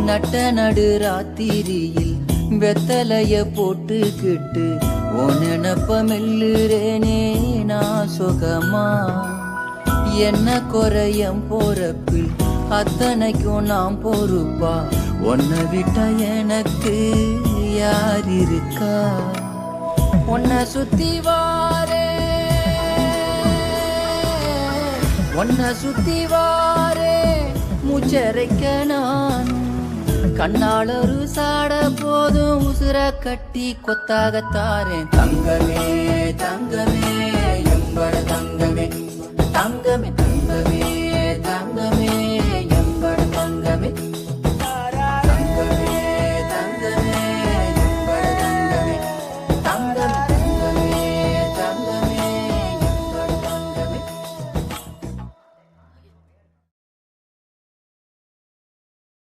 நட்ட நடு ராத்திரியில் வெத்தலைய போட்டுக்கிட்டு உன் நினப்ப மெல்லுறேனே நான் சுகமா. என்ன குறையம் போறப்பில் அத்தனைக்கும் நாம் பொறுப்பா. உன்னை விட்டா எனக்கு யார் இருக்கா. உன்னை சுத்தி வாரே உன்னை சுத்தி வாரே மூச்சரைக்க நான். கண்ணால் ஒரு சாட போதும் உசுர கட்டி கொத்தாகத்தாரேன். தங்கமே தங்கமே எம்பட தங்கமே தங்கமே தங்கமே